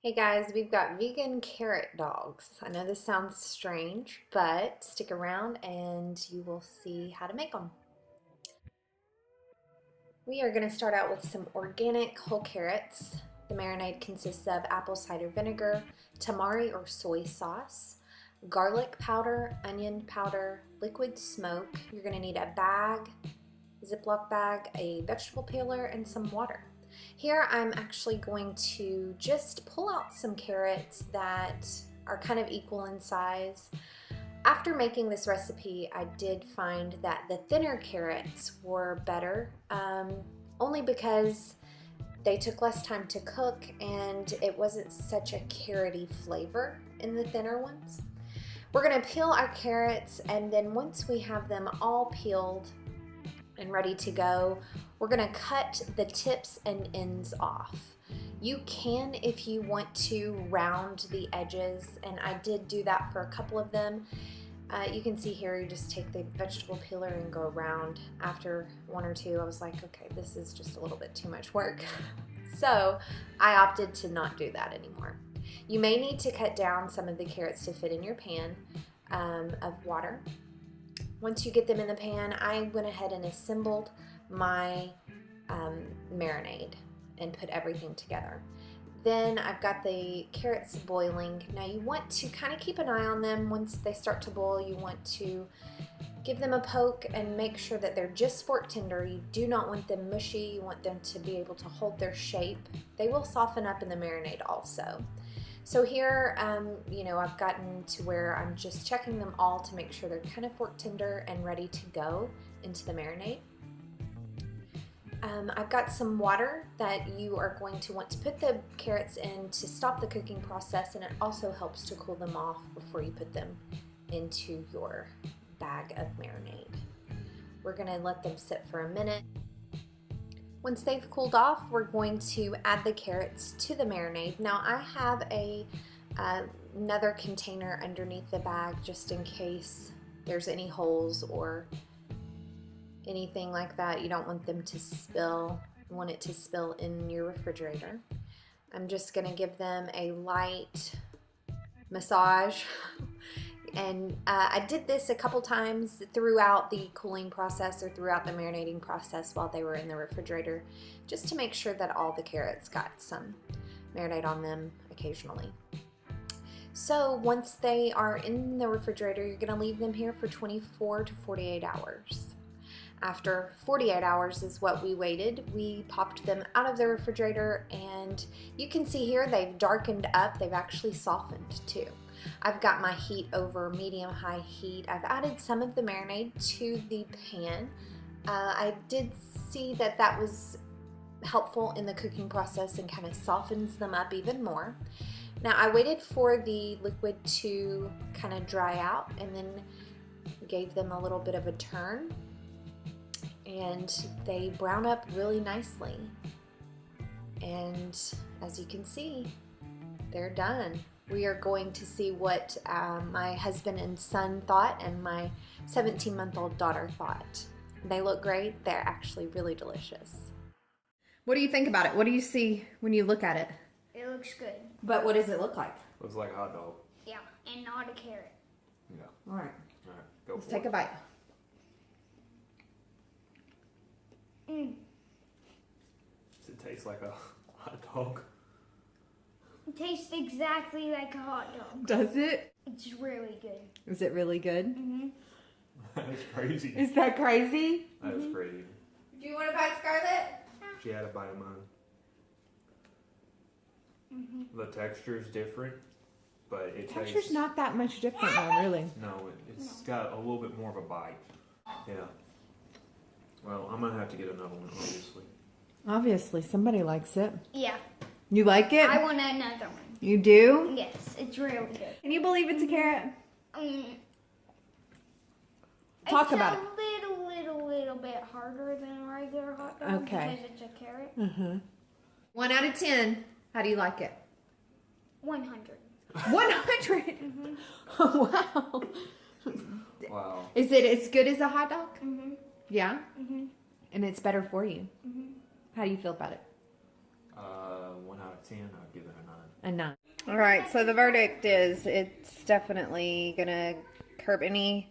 Hey guys, we've got vegan carrot dogs. I know this sounds strange, but stick around and you will see how to make them. We are going to start out with some organic whole carrots. The marinade consists of apple cider vinegar, tamari or soy sauce, garlic powder, onion powder, liquid smoke. You're going to need a bag, Ziploc bag, a vegetable peeler, and some water. Here I'm actually going to just pull out some carrots that are kind of equal in size. After making this recipe, I did find that the thinner carrots were better, only because they took less time to cook and it wasn't such a carroty flavor in the thinner ones. We're gonna peel our carrots, and then once we have them all peeled and ready to go, we're gonna cut the tips and ends off. You can, if you want to, round the edges, and I did do that for a couple of them. You can see here, you just take the vegetable peeler and go around. After one or two, I was like, okay, this is just a little bit too much work. So I opted to not do that anymore. You may need to cut down some of the carrots to fit in your pan of water. Once you get them in the pan, I went ahead and assembled my marinade and put everything together. Then I've got the carrots boiling. Now you want to kind of keep an eye on them. Once they start to boil, you want to give them a poke and make sure that they're just fork tender. You do not want them mushy. You want them to be able to hold their shape. They will soften up in the marinade also. So here, I've gotten to where I'm just checking them all to make sure they're kind of fork tender and ready to go into the marinade. I've got some water that you are going to want to put the carrots in to stop the cooking process, and it also helps to cool them off before you put them into your bag of marinade. We're going to let them sit for a minute. Once they've cooled off, we're going to add the carrots to the marinade. Now I have another container underneath the bag just in case there's any holes or anything like that. You don't want them to spill. You want it to spill in your refrigerator. I'm just going to give them a light massage. And I did this a couple times throughout the cooling process or throughout the marinating process while they were in the refrigerator, just to make sure that all the carrots got some marinade on them occasionally. So once they are in the refrigerator, you're going to leave them here for 24 to 48 hours. After 48 hours is what we waited. We popped them out of the refrigerator, and you can see here they've darkened up. They've actually softened too. I've got my heat over medium-high heat. I've added some of the marinade to the pan. I did see that that was helpful in the cooking process and kind of softens them up even more. Now I waited for the liquid to kind of dry out and then gave them a little bit of a turn, and they brown up really nicely. And as you can see, they're done. We are going to see what my husband and son thought and my 17-month-old daughter thought. They look great. They're actually really delicious. What do you think about it? What do you see when you look at it? It looks good. But what does it look like? Looks like a hot dog. Yeah, and not a carrot. Yeah. All right. All right. Go Let's for take it. a bite. Mm. Does it taste like a hot dog? It tastes exactly like a hot dog. Does it? It's really good. Is it really good? Mm-hmm. That is crazy. Is that crazy? That is crazy. Do you want to bite, Scarlett? She had a bite of mine. Mm-hmm. The texture is different, but it Texture's tastes... not that much different though, really. No, it's got a little bit more of a bite. Yeah. Well, I'm going to have to get another one, obviously. Obviously, somebody likes it. Yeah, You like it? I want another one. You do? Yes, it's really good. Can you believe it's a carrot? Um, Talk about it. It's a little bit harder than a regular hot dog Okay. because it's a carrot. Mm-hmm. 1 out of 10. How do you like it? 100. 100? Mm-hmm. Wow. Wow. Is it as good as a hot dog? Mm-hmm. Yeah? Mm-hmm. And it's better for you? Mm-hmm. How do you feel about it? 1 out of 10, I'd give it a a 9. All right, so the verdict is it's definitely going to curb any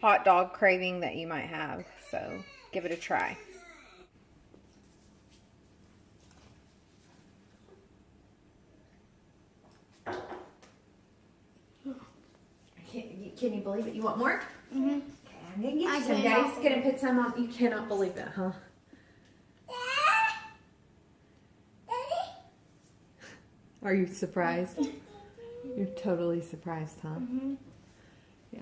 hot dog craving that you might have. So give it a try. Can you believe it? You want more? Mm-hmm. Okay, I'm going to get you some. cannot Daddy's going to put some on. You cannot believe it, huh? Are you surprised? You're totally surprised, huh? Mm-hmm. Yeah.